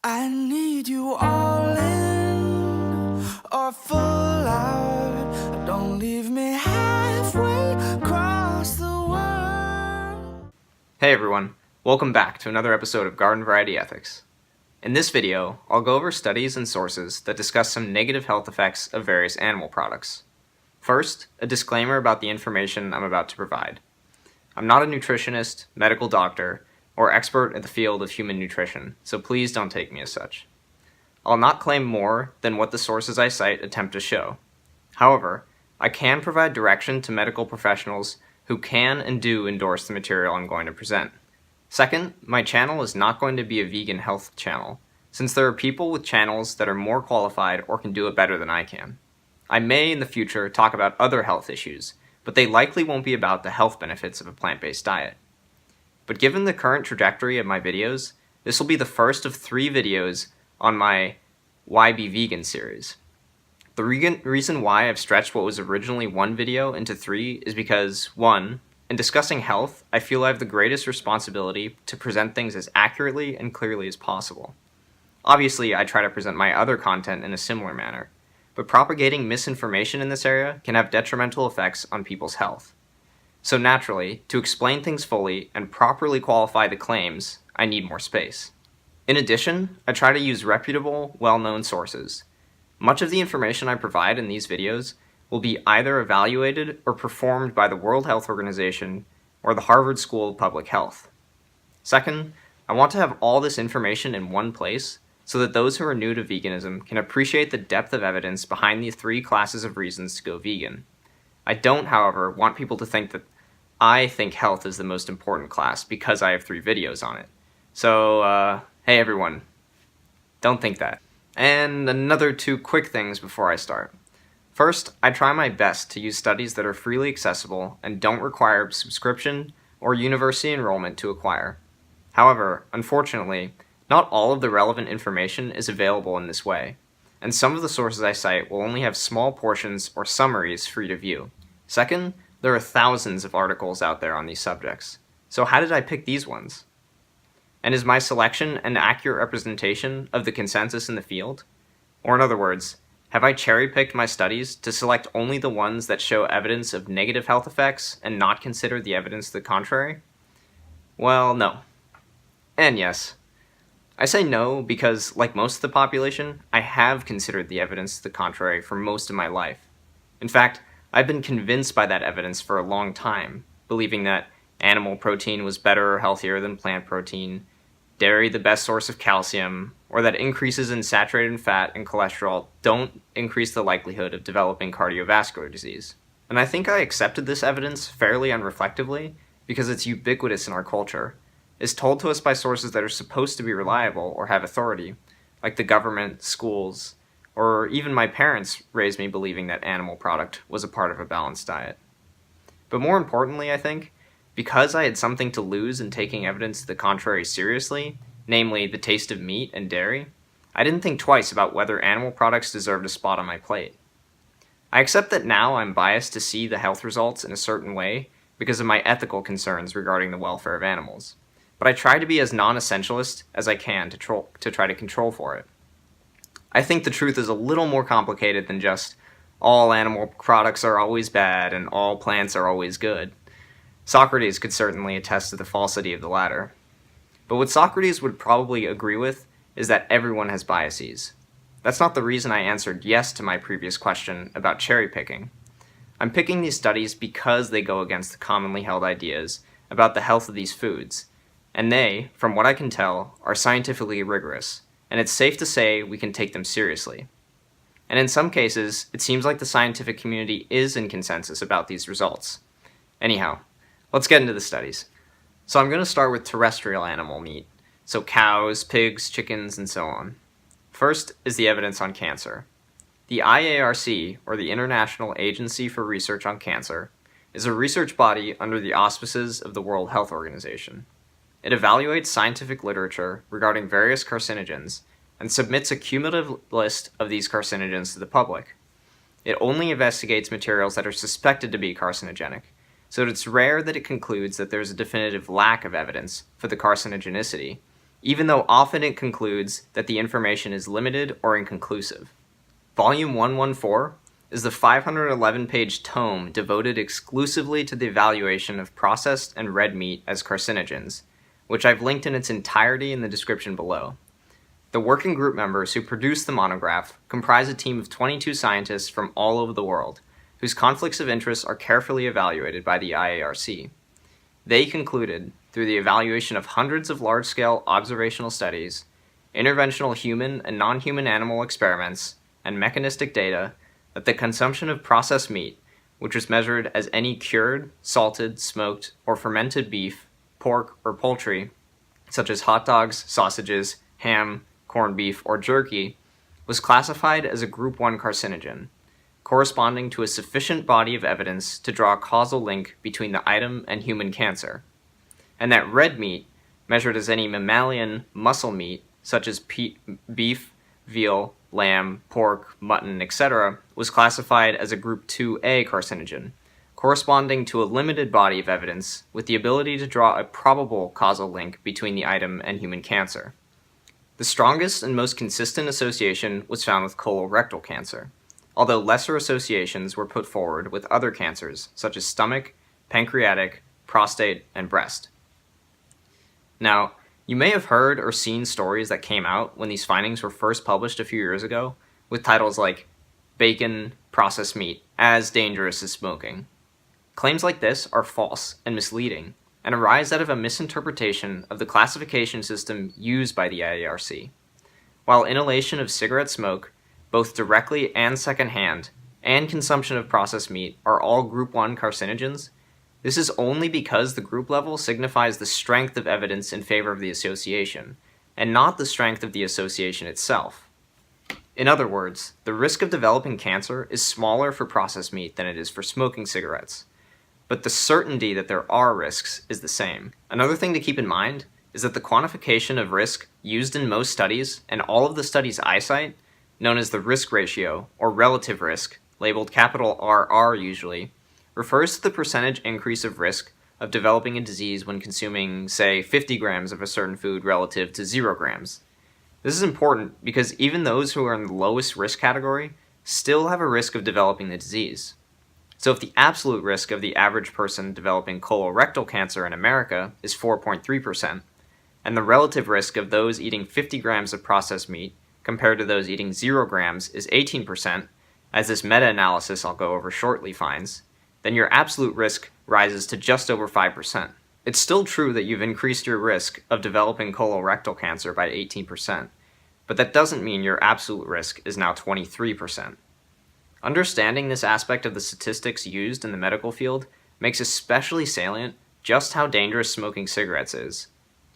I need you all in or full out. Don't leave me halfway across the world. Hey everyone, welcome back to another episode of Garden Variety Ethics. In this video, I'll go over studies and sources that discuss some negative health effects of various animal products. First, a disclaimer about the information I'm about to provide. I'm not a nutritionist, medical doctor, or expert in the field of human nutrition, so please don't take me as such. I'll not claim more than what the sources I cite attempt to show. However, I can provide direction to medical professionals who can and do endorse the material I'm going to present. Second, my channel is not going to be a vegan health channel, since there are people with channels that are more qualified or can do it better than I can. I may in the future talk about other health issues, but they likely won't be about the health benefits of a plant-based diet. But given the current trajectory of my videos, this will be the first of 3 videos on my Why Be Vegan series. The reason why I've stretched what was originally 1 video into 3 is because, 1, in discussing health, I feel I have the greatest responsibility to present things as accurately and clearly as possible. Obviously, I try to present my other content in a similar manner, but propagating misinformation in this area can have detrimental effects on people's health. So naturally, to explain things fully and properly qualify the claims, I need more space. In addition, I try to use reputable, well-known sources. Much of the information I provide in these videos will be either evaluated or performed by the World Health Organization or the Harvard School of Public Health. Second, I want to have all this information in one place so that those who are new to veganism can appreciate the depth of evidence behind the 3 classes of reasons to go vegan. I don't, however, want people to think that I think health is the most important class because I have 3 videos on it. So, hey everyone, don't think that. And another 2 quick things before I start. First, I try my best to use studies that are freely accessible and don't require subscription or university enrollment to acquire. However, unfortunately, not all of the relevant information is available in this way, and some of the sources I cite will only have small portions or summaries for you to view. Second, there are thousands of articles out there on these subjects. So how did I pick these ones? And is my selection an accurate representation of the consensus in the field? Or in other words, have I cherry-picked my studies to select only the ones that show evidence of negative health effects and not consider the evidence to the contrary? Well, no. And yes. I say no because, like most of the population, I have considered the evidence to the contrary for most of my life. In fact, I've been convinced by that evidence for a long time, believing that animal protein was better or healthier than plant protein, dairy the best source of calcium, or that increases in saturated fat and cholesterol don't increase the likelihood of developing cardiovascular disease. And I think I accepted this evidence fairly unreflectively because it's ubiquitous in our culture. It's told to us by sources that are supposed to be reliable or have authority, like the government, schools, or even my parents raised me believing that animal product was a part of a balanced diet. But more importantly, I think, because I had something to lose in taking evidence to the contrary seriously, namely the taste of meat and dairy, I didn't think twice about whether animal products deserved a spot on my plate. I accept that now I'm biased to see the health results in a certain way because of my ethical concerns regarding the welfare of animals, but I try to be as non-essentialist as I can to try to control for it. I think the truth is a little more complicated than just all animal products are always bad and all plants are always good. Socrates could certainly attest to the falsity of the latter. But what Socrates would probably agree with is that everyone has biases. That's not the reason I answered yes to my previous question about cherry picking. I'm picking these studies because they go against the commonly held ideas about the health of these foods, and they, from what I can tell, are scientifically rigorous, and it's safe to say we can take them seriously. And in some cases, it seems like the scientific community is in consensus about these results. Anyhow, let's get into the studies. So I'm going to start with terrestrial animal meat, so cows, pigs, chickens, and so on. First is the evidence on cancer. The IARC, or the International Agency for Research on Cancer, is a research body under the auspices of the World Health Organization. It evaluates scientific literature regarding various carcinogens and submits a cumulative list of these carcinogens to the public. It only investigates materials that are suspected to be carcinogenic, so it's rare that it concludes that there's a definitive lack of evidence for the carcinogenicity, even though often it concludes that the information is limited or inconclusive. Volume 114 is the 511-page tome devoted exclusively to the evaluation of processed and red meat as carcinogens, which I've linked in its entirety in the description below. The working group members who produced the monograph comprise a team of 22 scientists from all over the world, whose conflicts of interest are carefully evaluated by the IARC. They concluded, through the evaluation of hundreds of large-scale observational studies, interventional human and non-human animal experiments, and mechanistic data, that the consumption of processed meat, which was measured as any cured, salted, smoked, or fermented beef, pork, or poultry, such as hot dogs, sausages, ham, corned beef, or jerky, was classified as a Group 1 carcinogen, corresponding to a sufficient body of evidence to draw a causal link between the item and human cancer, and that red meat, measured as any mammalian muscle meat, such as beef, veal, lamb, pork, mutton, etc., was classified as a Group 2A carcinogen, corresponding to a limited body of evidence with the ability to draw a probable causal link between the item and human cancer. The strongest and most consistent association was found with colorectal cancer, although lesser associations were put forward with other cancers such as stomach, pancreatic, prostate, and breast. Now, you may have heard or seen stories that came out when these findings were first published a few years ago, with titles like "Bacon, Processed Meat, as Dangerous as Smoking." Claims like this are false and misleading, and arise out of a misinterpretation of the classification system used by the IARC. While inhalation of cigarette smoke, both directly and secondhand, and consumption of processed meat are all Group 1 carcinogens, this is only because the group level signifies the strength of evidence in favor of the association, and not the strength of the association itself. In other words, the risk of developing cancer is smaller for processed meat than it is for smoking cigarettes, but the certainty that there are risks is the same. Another thing to keep in mind is that the quantification of risk used in most studies, and all of the studies I cite, known as the risk ratio, or relative risk, labeled capital RR usually, refers to the percentage increase of risk of developing a disease when consuming, say, 50 grams of a certain food relative to 0 grams. This is important because even those who are in the lowest risk category still have a risk of developing the disease. So if the absolute risk of the average person developing colorectal cancer in America is 4.3%, and the relative risk of those eating 50 grams of processed meat compared to those eating 0 grams is 18%, as this meta-analysis I'll go over shortly finds, then your absolute risk rises to just over 5%. It's still true that you've increased your risk of developing colorectal cancer by 18%, but that doesn't mean your absolute risk is now 23%. Understanding this aspect of the statistics used in the medical field makes especially salient just how dangerous smoking cigarettes is,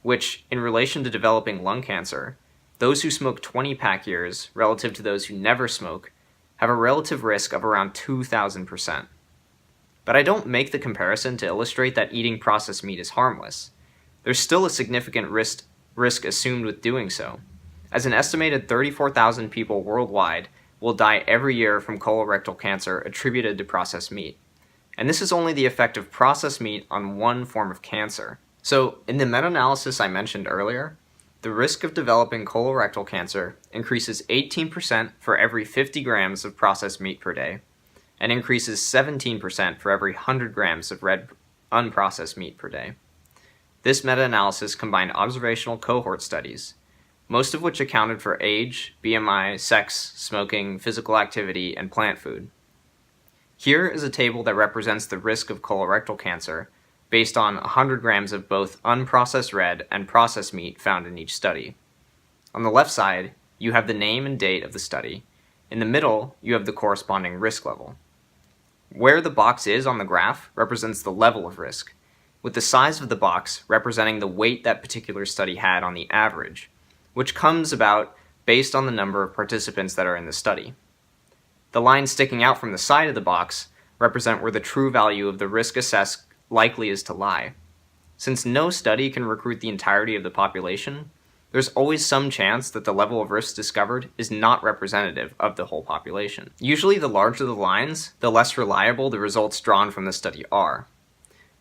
which, in relation to developing lung cancer, those who smoke 20-pack years relative to those who never smoke have a relative risk of around 2,000%. But I don't make the comparison to illustrate that eating processed meat is harmless. There's still a significant risk assumed with doing so, as an estimated 34,000 people worldwide will die every year from colorectal cancer attributed to processed meat. And this is only the effect of processed meat on one form of cancer. So, in the meta-analysis I mentioned earlier, the risk of developing colorectal cancer increases 18% for every 50 grams of processed meat per day, and increases 17% for every 100 grams of red unprocessed meat per day. This meta-analysis combined observational cohort studies, most of which accounted for age, BMI, sex, smoking, physical activity, and plant food. Here is a table that represents the risk of colorectal cancer based on 100 grams of both unprocessed red and processed meat found in each study. On the left side, you have the name and date of the study. In the middle, you have the corresponding risk level. Where the box is on the graph represents the level of risk, with the size of the box representing the weight that particular study had on the average, which comes about based on the number of participants that are in the study. The lines sticking out from the side of the box represent where the true value of the risk assessed likely is to lie. Since no study can recruit the entirety of the population, there's always some chance that the level of risk discovered is not representative of the whole population. Usually the larger the lines, the less reliable the results drawn from the study are.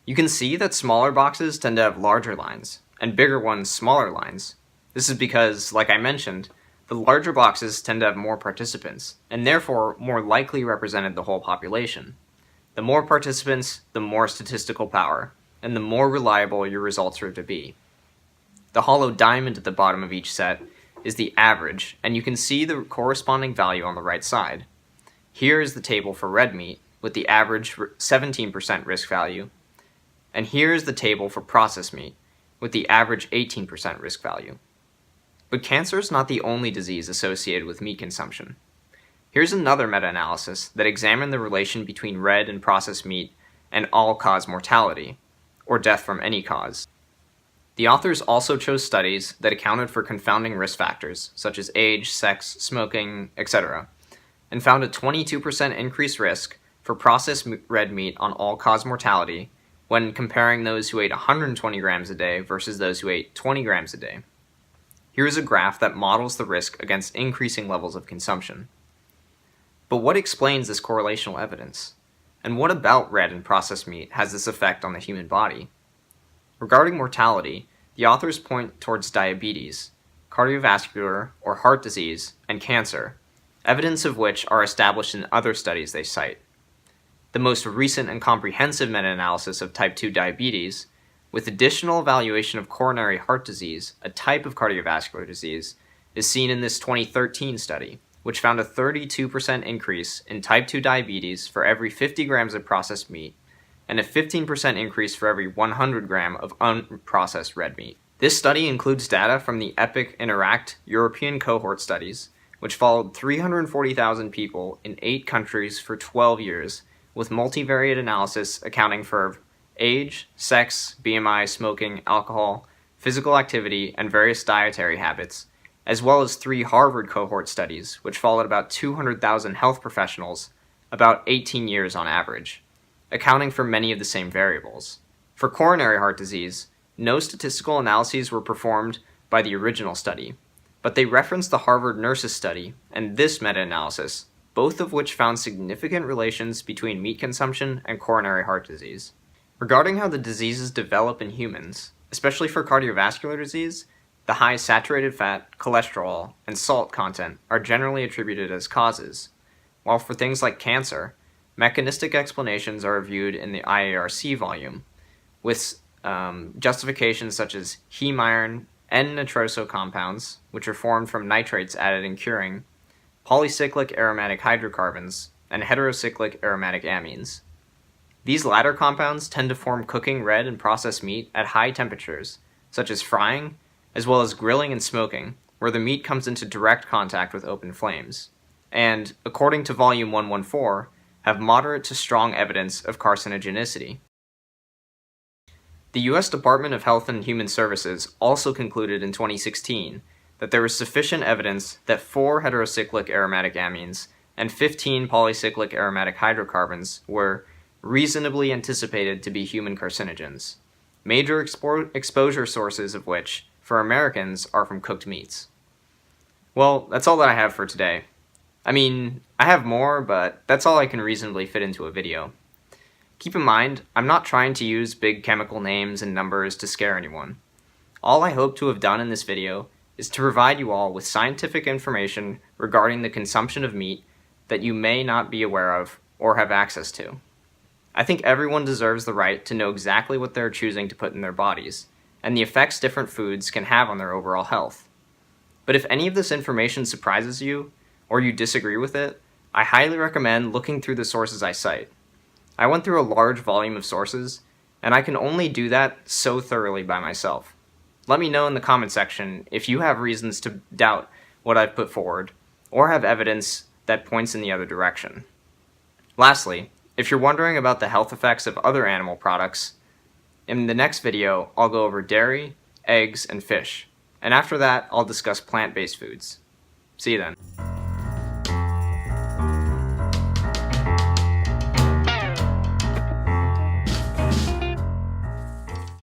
You can see that smaller boxes tend to have larger lines, and bigger ones smaller lines, This is because, like I mentioned, the larger boxes tend to have more participants, and therefore more likely represented the whole population. The more participants, the more statistical power, and the more reliable your results are to be. The hollow diamond at the bottom of each set is the average, and you can see the corresponding value on the right side. Here is the table for red meat, with the average 17% risk value, and here is the table for processed meat, with the average 18% risk value. But cancer is not the only disease associated with meat consumption. Here's another meta-analysis that examined the relation between red and processed meat and all-cause mortality, or death from any cause. The authors also chose studies that accounted for confounding risk factors, such as age, sex, smoking, etc., and found a 22% increased risk for processed red meat on all-cause mortality when comparing those who ate 120 grams a day versus those who ate 20 grams a day. Here is a graph that models the risk against increasing levels of consumption. But what explains this correlational evidence? And what about red and processed meat has this effect on the human body? Regarding mortality, the authors point towards diabetes, cardiovascular or heart disease, and cancer, evidence of which are established in other studies they cite. The most recent and comprehensive meta-analysis of type 2 diabetes, with additional evaluation of coronary heart disease, a type of cardiovascular disease, is seen in this 2013 study, which found a 32% increase in type 2 diabetes for every 50 grams of processed meat, and a 15% increase for every 100 gram of unprocessed red meat. This study includes data from the EPIC INTERACT European cohort studies, which followed 340,000 people in 8 countries for 12 years, with multivariate analysis accounting for age, sex, BMI, smoking, alcohol, physical activity, and various dietary habits, as well as 3 Harvard cohort studies, which followed about 200,000 health professionals, about 18 years on average, accounting for many of the same variables. For coronary heart disease, no statistical analyses were performed by the original study, but they referenced the Harvard Nurses study and this meta-analysis, both of which found significant relations between meat consumption and coronary heart disease. Regarding how the diseases develop in humans, especially for cardiovascular disease, the high saturated fat, cholesterol, and salt content are generally attributed as causes, while for things like cancer, mechanistic explanations are reviewed in the IARC volume, with justifications such as heme iron, N-nitroso compounds, which are formed from nitrates added in curing, polycyclic aromatic hydrocarbons, and heterocyclic aromatic amines. These latter compounds tend to form cooking red and processed meat at high temperatures, such as frying, as well as grilling and smoking, where the meat comes into direct contact with open flames, and, according to Volume 114, have moderate to strong evidence of carcinogenicity. The U.S. Department of Health and Human Services also concluded in 2016 that there was sufficient evidence that 4 heterocyclic aromatic amines and 15 polycyclic aromatic hydrocarbons were reasonably anticipated to be human carcinogens, major exposure sources of which, for Americans, are from cooked meats. Well, that's all that I have for today. I mean, I have more, but that's all I can reasonably fit into a video. Keep in mind, I'm not trying to use big chemical names and numbers to scare anyone. All I hope to have done in this video is to provide you all with scientific information regarding the consumption of meat that you may not be aware of or have access to. I think everyone deserves the right to know exactly what they're choosing to put in their bodies, and the effects different foods can have on their overall health. But if any of this information surprises you, or you disagree with it, I highly recommend looking through the sources I cite. I went through a large volume of sources, and I can only do that so thoroughly by myself. Let me know in the comment section if you have reasons to doubt what I've put forward, or have evidence that points in the other direction. Lastly, if you're wondering about the health effects of other animal products, in the next video I'll go over dairy, eggs, and fish, and after that I'll discuss plant-based foods. See you then.